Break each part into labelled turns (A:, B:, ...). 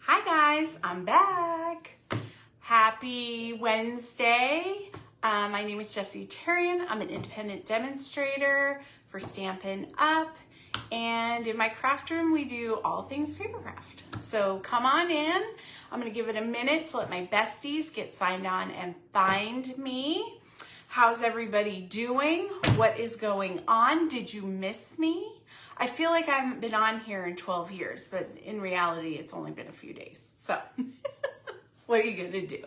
A: Hi guys, I'm back. Happy Wednesday. My name is Jessie Tarian. I'm an independent demonstrator for Stampin' Up. And in my craft room, we do all things paper craft. So come on in. I'm gonna give it a minute to let my besties get signed on and find me. How's everybody doing? What is going on? Did you miss me? I feel like I haven't been on here in 12 years, but in reality, it's only been a few days. So what are you gonna do?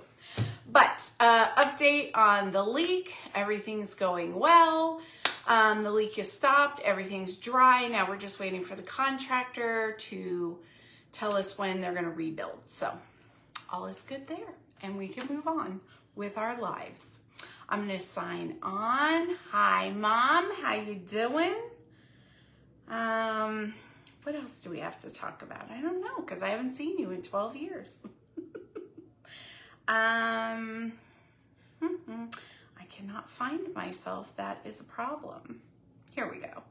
A: But update on the leak. Everything's going well. The leak is stopped. Everything's dry. Now we're just waiting for the contractor to tell us when they're gonna rebuild. So all is good there, and we can move on with our lives. I'm gonna sign on. Hi, Mom. How you doing? What else do we have to talk about? I don't know, because I haven't seen you in 12 years. I cannot find myself. That is a problem. Here we go.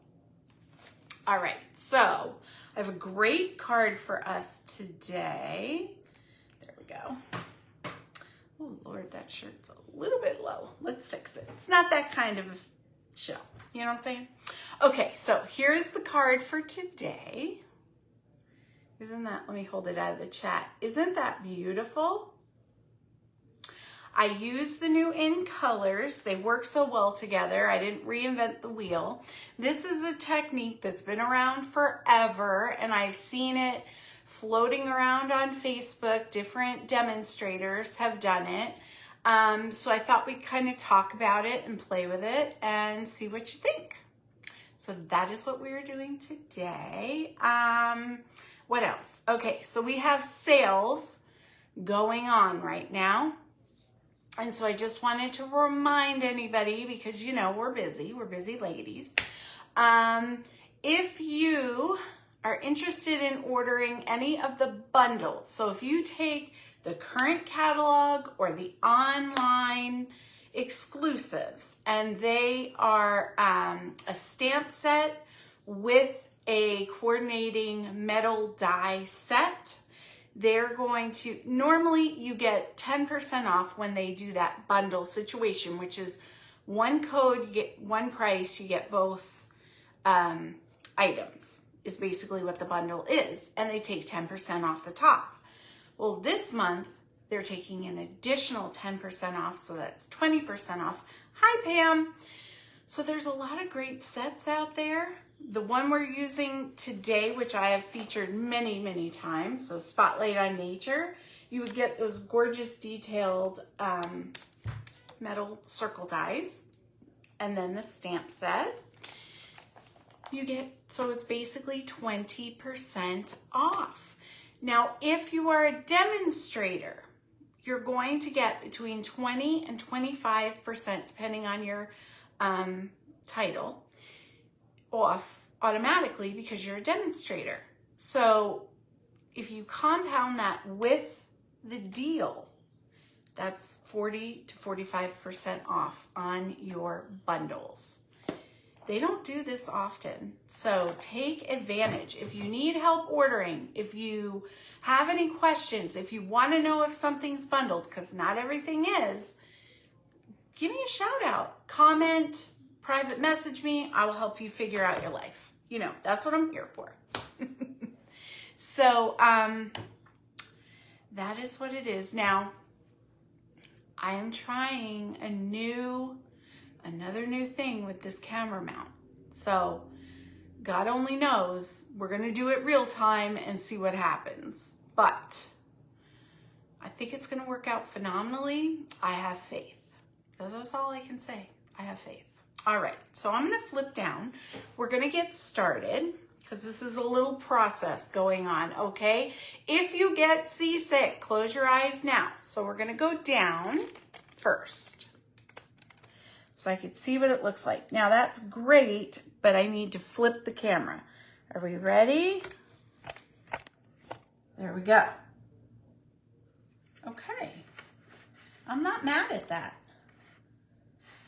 A: All right, so I have a great card for us today. There we go. Oh, Lord, that shirt's a little bit low. Let's fix it. It's not that kind of a show. You know what I'm saying? Okay, so here's the card for today. Isn't that, let me hold it out of the chat. Isn't that beautiful? I used the new In Colors. They work so well together. I didn't reinvent the wheel. This is a technique that's been around forever, and I've seen it floating around on Facebook. Different demonstrators have done it. So I thought we'd kind of talk about it and play with it and see what you think. So that is what we're doing today. What else? Okay, so we have sales going on right now. And so I just wanted to remind anybody, because you know we're busy ladies. If you are interested in ordering any of the bundles, so if you take the current catalog or the online exclusives, and they are a stamp set with a coordinating metal die set, they're going to, normally you get 10% off when they do that bundle situation, which is one code, you get one price, you get both items, is basically what the bundle is, and they take 10% off the top. Well, this month, they're taking an additional 10% off, so that's 20% off. Hi, Pam. So there's a lot of great sets out there. The one we're using today, which I have featured many, many times, so Spotlight on Nature, you would get those gorgeous detailed metal circle dies, and then the stamp set. You get, so it's basically 20% off. Now, if you are a demonstrator, you're going to get between 20 and 25%, depending on your title, off automatically because you're a demonstrator. So if you compound that with the deal, that's 40 to 45% off on your bundles. They don't do this often, so take advantage. If you need help ordering, if you have any questions, if you want to know if something's bundled, because not everything is, give me a shout out, comment, private message me. I will help you figure out your life. You know, that's what I'm here for. So that is what it is. Now, I am trying another new thing with this camera mount. So God only knows. We're gonna do it real time and see what happens. But I think it's gonna work out phenomenally. I have faith. That's all I can say. I have faith. All right, so I'm gonna flip down. We're gonna get started because this is a little process going on, okay? If you get seasick, close your eyes now. So we're gonna go down first, so I could see what it looks like. Now that's great, but I need to flip the camera. Are we ready? There we go. Okay, I'm not mad at that.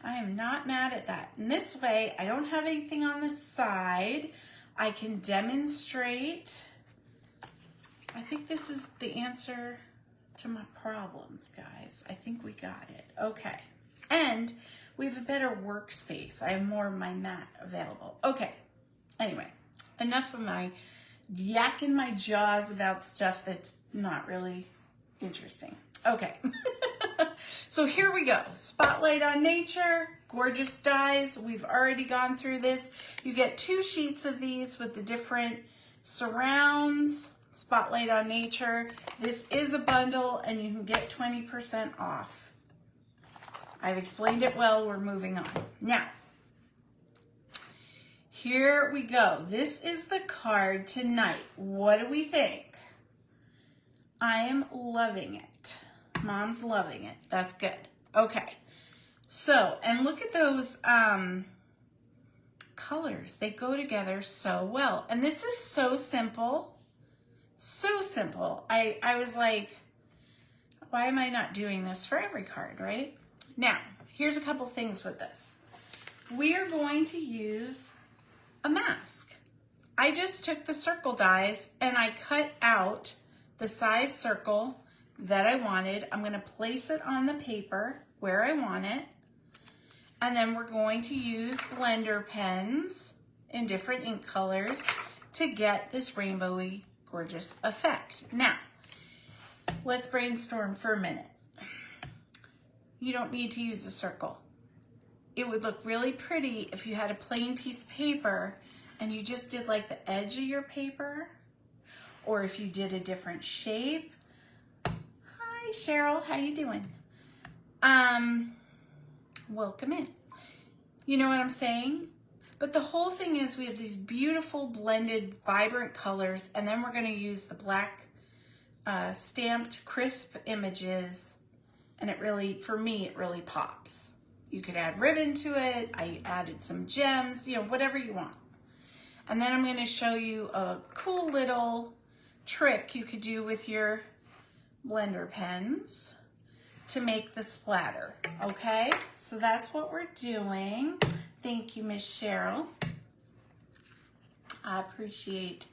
A: I am not mad at that. And this way, I don't have anything on the side. I can demonstrate. I think this is the answer to my problems, guys. I think we got it. Okay. And we have a better workspace. I have more of my mat available. Okay. Anyway, enough of my yakking my jaws about stuff that's not really interesting. Okay. So here we go. Spotlight on Nature, gorgeous dies. We've already gone through this. You get 2 sheets of these with the different surrounds. Spotlight on Nature. This is a bundle and you can get 20% off. I've explained it well. We're moving on. Now, here we go. This is the card tonight. What do we think? I am loving it. Mom's loving it. That's good. Okay. So, and look at those colors. They go together so well. And this is so simple. So simple. I was like, why am I not doing this for every card, right? Now, here's a couple things with this. We are going to use a mask. I just took the circle dies and I cut out the size circle that I wanted. I'm going to place it on the paper where I want it. And then we're going to use blender pens in different ink colors to get this rainbowy, gorgeous effect. Now, let's brainstorm for a minute. You don't need to use a circle. It would look really pretty if you had a plain piece of paper and you just did like the edge of your paper, or if you did a different shape. Hi, Cheryl, how you doing? Welcome in. You know what I'm saying? But the whole thing is we have these beautiful blended, vibrant colors, and then we're going to use the black stamped crisp images, and it really, for me, it really pops. You could add ribbon to it. I added some gems, you know, whatever you want. And then I'm going to show you a cool little trick you could do with your blender pens to make the splatter, okay? So that's what we're doing. Thank you, Miss Cheryl. I appreciate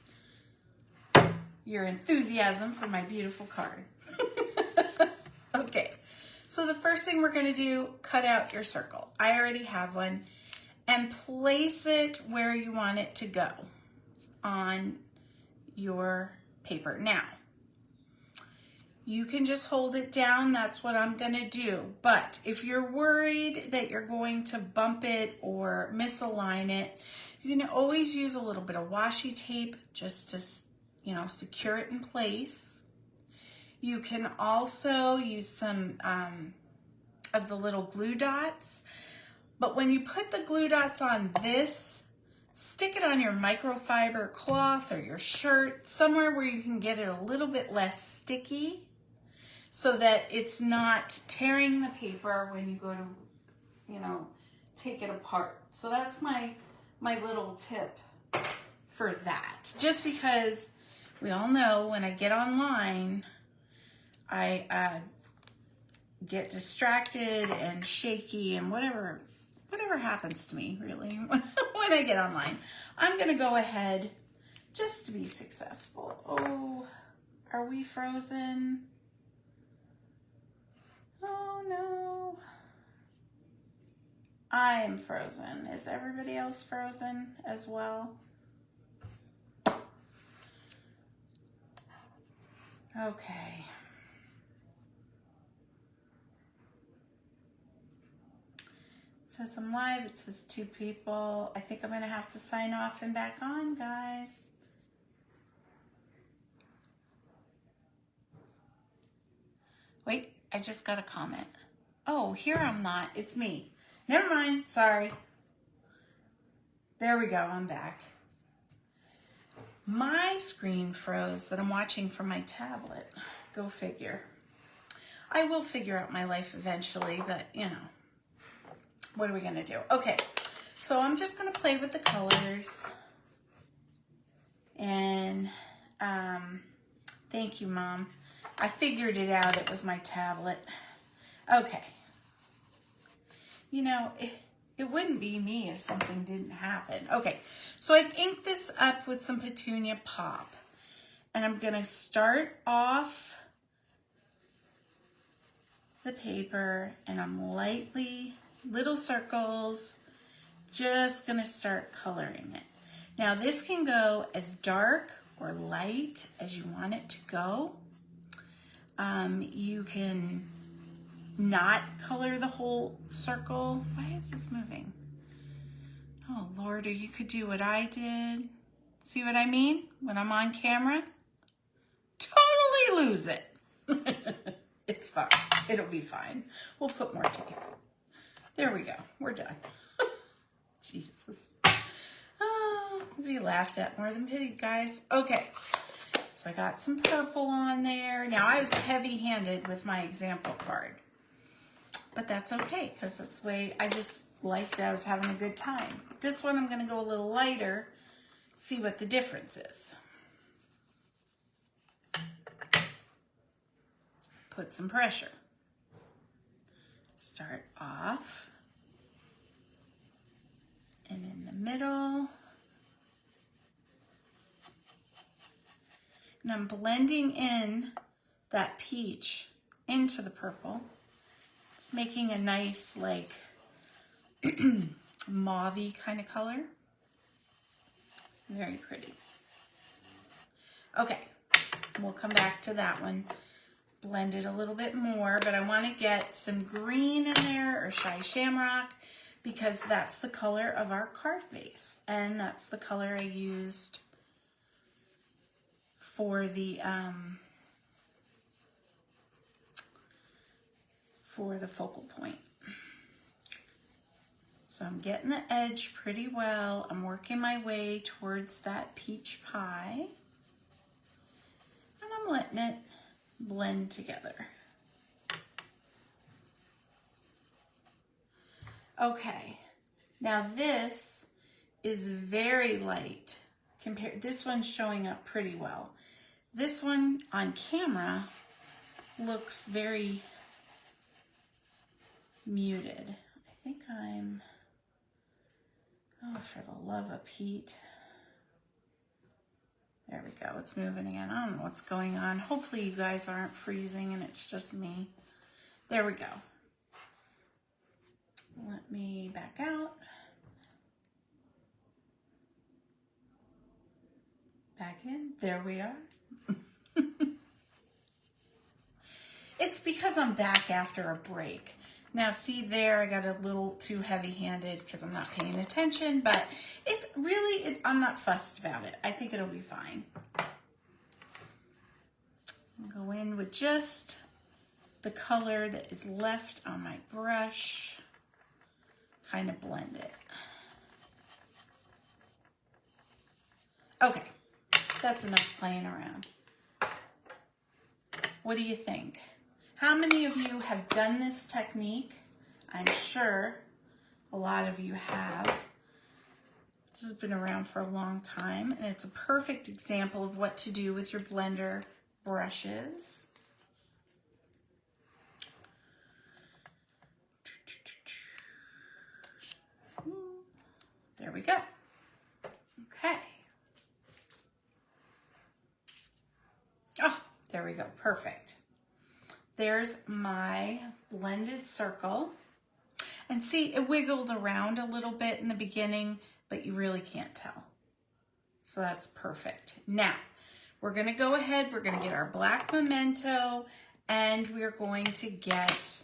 A: your enthusiasm for my beautiful card. Okay, so the first thing we're gonna do, cut out your circle. I already have one, and place it where you want it to go on your paper. Now, you can just hold it down. That's what I'm gonna do. But if you're worried that you're going to bump it or misalign it, you can always use a little bit of washi tape just to, you know, secure it in place. You can also use some of the little glue dots. But when you put the glue dots on this, stick it on your microfiber cloth or your shirt, somewhere where you can get it a little bit less sticky, so that it's not tearing the paper when you go to, you know, take it apart. So that's my little tip for that. Just because we all know when I get online, I get distracted and shaky and whatever happens to me, really, when I get online. I'm gonna go ahead just to be successful. Oh, are we frozen? Oh no. I am frozen. Is everybody else frozen as well? Okay. It says I'm live. It says 2 people. I think I'm going to have to sign off and back on, guys. Wait, I just got a comment. Oh, here I'm not. It's me. Never mind. Sorry. There we go. I'm back. My screen froze that I'm watching from my tablet. Go figure. I will figure out my life eventually, but you know, what are we going to do? Okay, so I'm just going to play with the colors. And thank you, Mom. I figured it out. It was my tablet. Okay. You know, it wouldn't be me if something didn't happen. Okay, so I've inked this up with some Petunia Pop. And I'm gonna start off the paper and I'm lightly, little circles, just gonna start coloring it. Now this can go as dark or light as you want it to go. You can not color the whole circle. Why is this moving? Oh Lord, or you could do what I did. See what I mean? When I'm on camera, totally lose it. It's fine. It'll be fine. We'll put more tape. There we go. We're done. Jesus. Oh, we laughed at more than pitied, guys. Okay. So I got some purple on there. Now I was heavy-handed with my example card. But that's okay, because that's the way I just liked it. I was having a good time. This one I'm going to go a little lighter, see what the difference is. Put some pressure. Start off. And in the middle. And I'm blending in that peach into the purple. It's making a nice, like, mauve-y kind of color. Very pretty. Okay, we'll come back to that one. Blend it a little bit more, but I want to get some green in there, or Shy Shamrock, because that's the color of our card base. And that's the color I used for the focal point. So I'm getting the edge pretty well. I'm working my way towards that peach pie. And I'm letting it blend together. Okay, now this is very light. This one's showing up pretty well. This one on camera looks very muted. I think I'm, oh, for the love of Pete. There we go, it's moving again. I don't know what's going on. Hopefully you guys aren't freezing and it's just me. There we go. Let me back out. Back in, there we are. It's because I'm back after a break. Now see there, I got a little too heavy-handed because I'm not paying attention, but it's really, I'm not fussed about it. I think it'll be fine. I'll go in with just the color that is left on my brush. Kind of blend it. Okay, that's enough playing around. What do you think? How many of you have done this technique? I'm sure a lot of you have. This has been around for a long time, and it's a perfect example of what to do with your blender brushes. There we go. Okay. Oh, there we go. Perfect. There's my blended circle. And see, it wiggled around a little bit in the beginning, but you really can't tell. So that's perfect. Now, we're going to go ahead. We're going to get our black memento, and we're going to get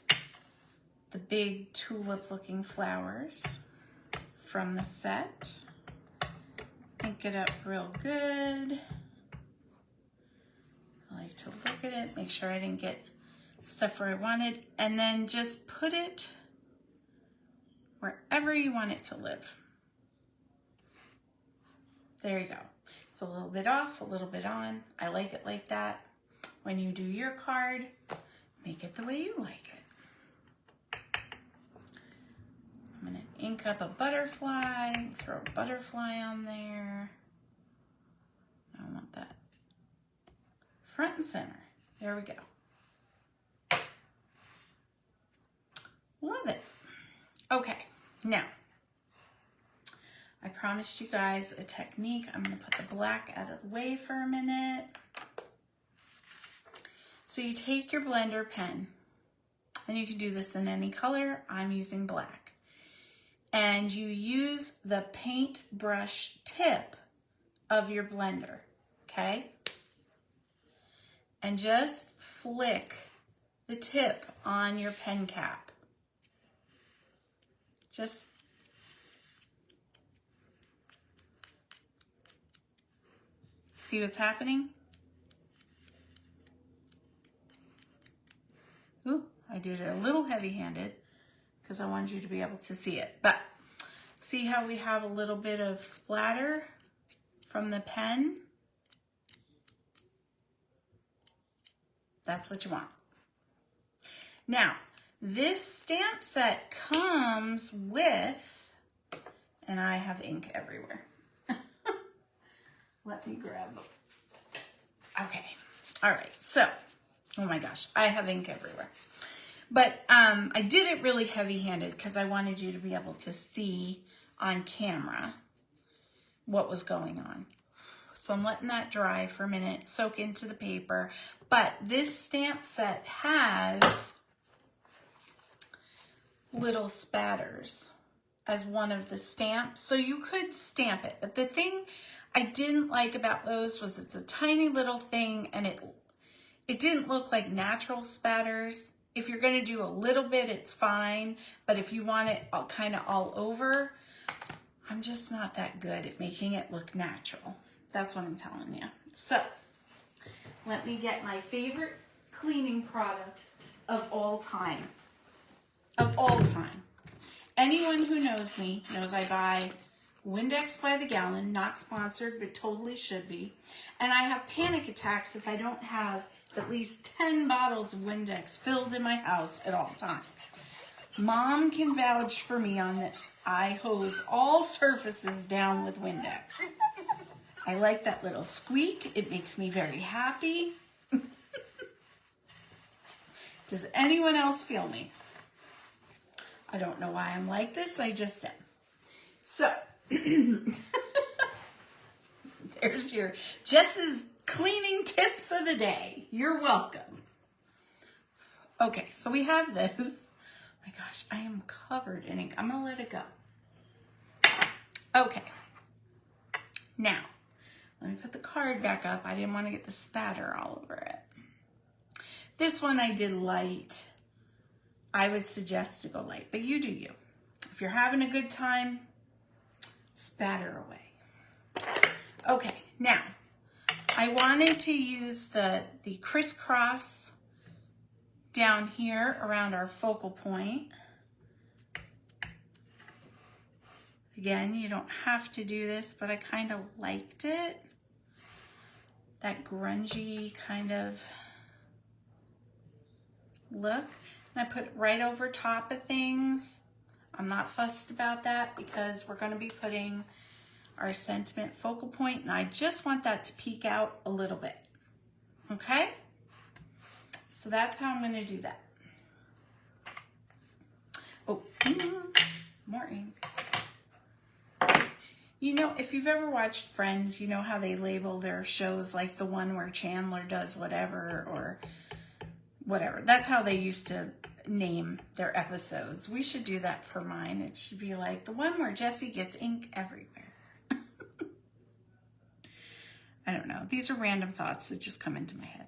A: the big tulip-looking flowers from the set. Ink it up real good. I like to look at it, make sure I didn't get stuff where I wanted, and then just put it wherever you want it to live. There you go. It's a little bit off, a little bit on. I like it like that. When you do your card, make it the way you like it. I'm going to ink up a butterfly, throw a butterfly on there. I want that front and center. There we go. Love it. Okay, now, I promised you guys a technique. I'm going to put the black out of the way for a minute. So you take your blender pen, and you can do this in any color. I'm using black. And you use the paintbrush tip of your blender, okay? And just flick the tip on your pen cap. Just see what's happening? Ooh, I did it a little heavy-handed because I wanted you to be able to see it. But see how we have a little bit of splatter from the pen? That's what you want. Now, this stamp set comes with, and I have ink everywhere. Let me grab them. Okay, all right, so, oh my gosh, I have ink everywhere. But I did it really heavy-handed because I wanted you to be able to see on camera what was going on. So I'm letting that dry for a minute, soak into the paper. But this stamp set has little spatters as one of the stamps. So you could stamp it. But the thing I didn't like about those was it's a tiny little thing and it didn't look like natural spatters. If you're going to do a little bit, it's fine. But if you want it kind of all over, I'm just not that good at making it look natural. That's what I'm telling you. So let me get my favorite cleaning product of all time. Of all time. Anyone who knows me knows I buy Windex by the gallon, not sponsored, but totally should be. And I have panic attacks if I don't have at least 10 bottles of Windex filled in my house at all times. Mom can vouch for me on this. I hose all surfaces down with Windex. I like that little squeak. It makes me very happy. Does anyone else feel me? I don't know why I'm like this. I just am. So, there's your Jess's cleaning tips of the day. You're welcome. Okay, so we have this. Oh my gosh, I am covered in ink. I'm going to let it go. Okay. Now, let me put the card back up. I didn't want to get the spatter all over it. This one I did light. I would suggest to go light, but you do you. If you're having a good time, spatter away. Okay, now, I wanted to use the crisscross down here around our focal point. Again, you don't have to do this, but I kind of liked it. That grungy kind of look. And I put it right over top of things. I'm not fussed about that because we're going to be putting our sentiment focal point, and I just want that to peek out a little bit. Okay? So that's how I'm going to do that. Oh, more ink. You know, if you've ever watched Friends, you know how they label their shows like the one where Chandler does whatever or whatever. That's how they used to name their episodes. We should do that for mine. It should be like the one where Jesse gets ink everywhere. I don't know. These are random thoughts that just come into my head.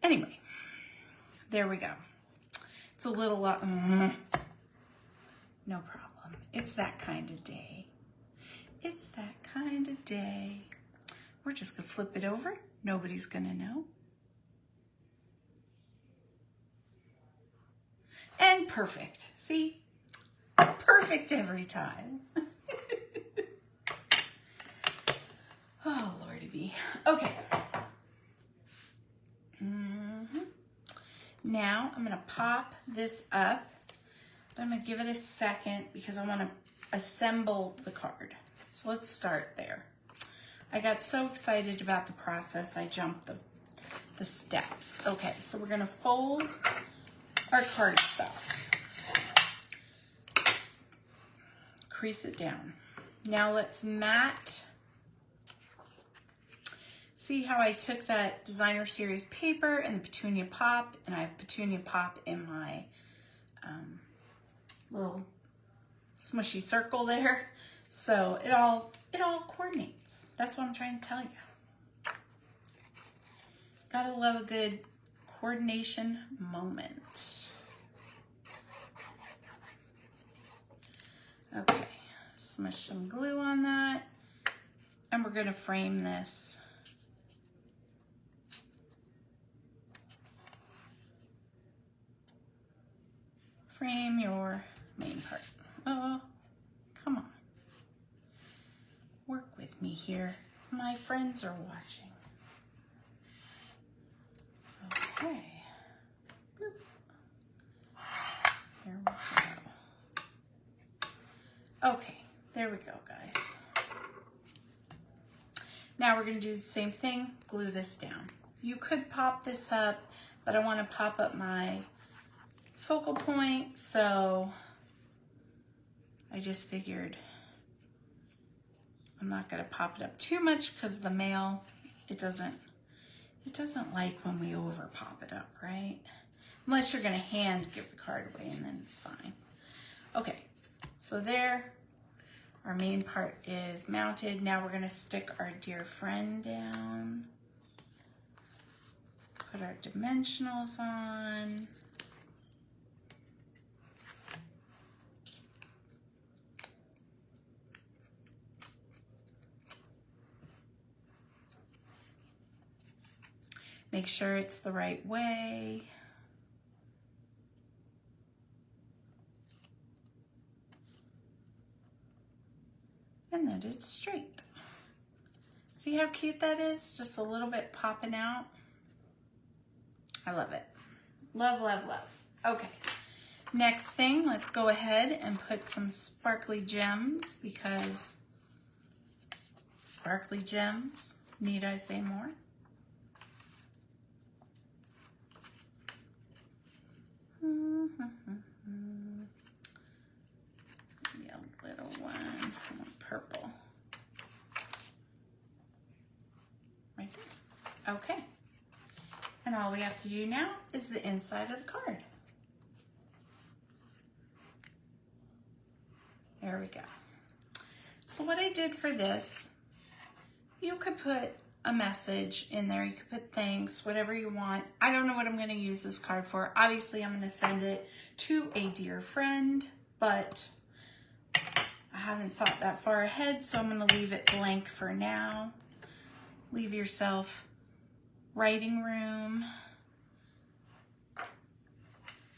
A: Anyway, there we go. It's a little, no problem. It's that kind of day. It's that kind of day. We're just going to flip it over. Nobody's going to know. And perfect. See? Perfect every time. Oh, Lordy be. Okay. Now I'm going to pop this up. I'm going to give it a second because I want to assemble the card. So let's start there. I got so excited about the process, I jumped the steps. Okay, so we're going to fold our cardstock. Crease it down. Now let's mat. See see how I took that Designer Series paper and the Petunia Pop, and I have Petunia Pop in my little smushy circle there. So it all coordinates. That's what I'm trying to tell you. Gotta love a good coordination moment. Okay, smush some glue on that, and we're gonna frame this. Frame your main part. Oh, come on. Work with me here. My friends are watching. Okay. Boop. Here we go. Okay, there we go, guys. Now we're going to do the same thing, glue this down. You could pop this up, but I want to pop up my focal point, so I just figured I'm not going to pop it up too much because the mail, it doesn't like when we over pop it up, right? Unless you're going to hand give the card away, and then it's fine. Okay, so there, our main part is mounted. Now we're going to stick our dear friend down. Put our dimensionals on. Make sure it's the right way. And that it's straight. See how cute that is? Just a little bit popping out. I love it. Love, love, love. Okay. Next thing, let's go ahead and put some sparkly gems, because sparkly gems, need I say more? Maybe a little one. I want purple. Right there. Okay. And all we have to do now is the inside of the card. There we go. So what I did for this, you could put a message in there. You could put thanks, whatever you want. I don't know what I'm going to use this card for. Obviously, I'm going to send it to a dear friend, but I haven't thought that far ahead, so I'm going to leave it blank for now. Leave yourself writing room.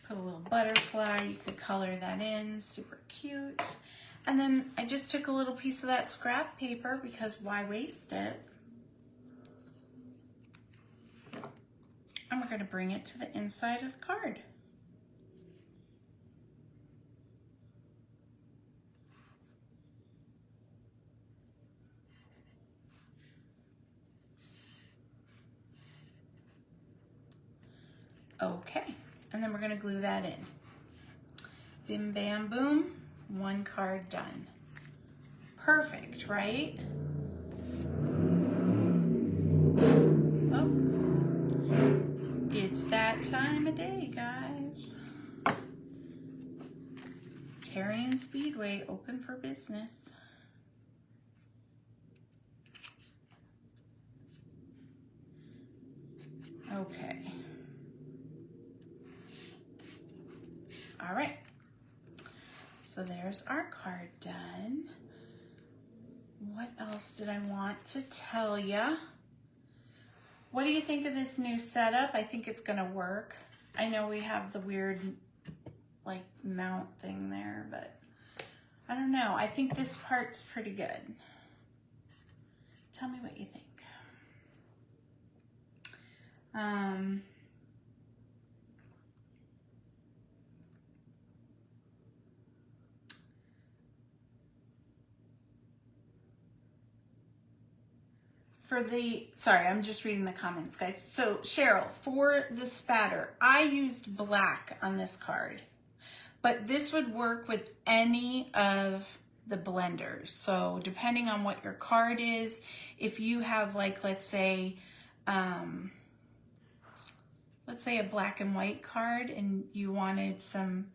A: Put a little butterfly. You could color that in. Super cute. And then I just took a little piece of that scrap paper, because why waste it? And we're going to bring it to the inside of the card. Okay, and then we're going to glue that in. Bim, bam, boom. One card done. Perfect, right? Oh, it's that time of day, guys. Tarian Speedway open for business. Okay. All right. So there's our card done. What else did I want to tell you? What do you think of this new setup? I think it's gonna work. I know we have the weird like mount thing there, but I don't know. I think this part's pretty good. Tell me what you think. Sorry, I'm just reading the comments, guys. So Cheryl, for the spatter, I used black on this card, but this would work with any of the blenders. So depending on what your card is, if you have like, let's say a black and white card and you wanted some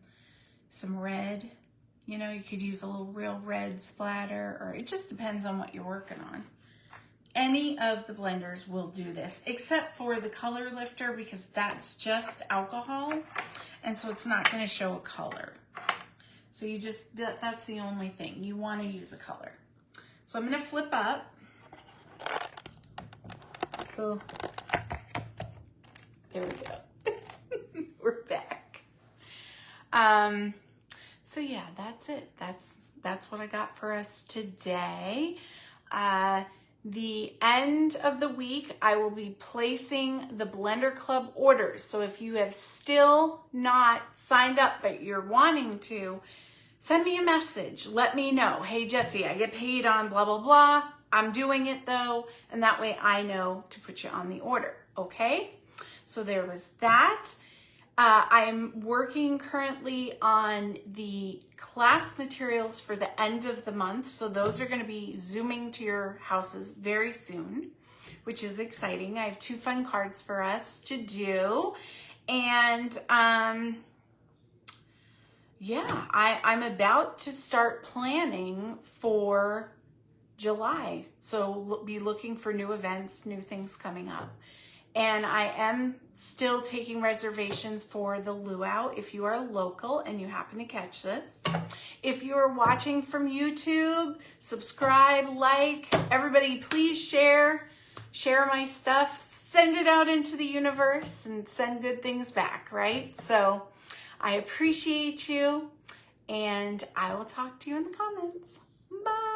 A: red, you know, you could use a little real red splatter, or it just depends on what you're working on. Any of the blenders will do this, except for the color lifter, because that's just alcohol, and so it's not going to show a color. So you just, that's the only thing. You want to use a color. So I'm going to flip up. Oh, there we go. We're back. So yeah, that's it. That's what I got for us today. The end of the week, I will be placing the Blender Club orders. So if you have still not signed up, but you're wanting to, send me a message. Let me know. Hey, Jessie, I get paid on blah, blah, blah. I'm doing it though. And that way I know to put you on the order. Okay? So there was that. I'm working currently on the class materials for the end of the month. So those are going to be zooming to your houses very soon, which is exciting. I have 2 fun cards for us to do. And yeah, I'm about to start planning for July. So be looking for new events, new things coming up. And I am still taking reservations for the luau if you are local and you happen to catch this. If you are watching from YouTube, subscribe, like. Everybody, please share my stuff. Send it out into the universe and send good things back, right? So I appreciate you, and I will talk to you in the comments. Bye.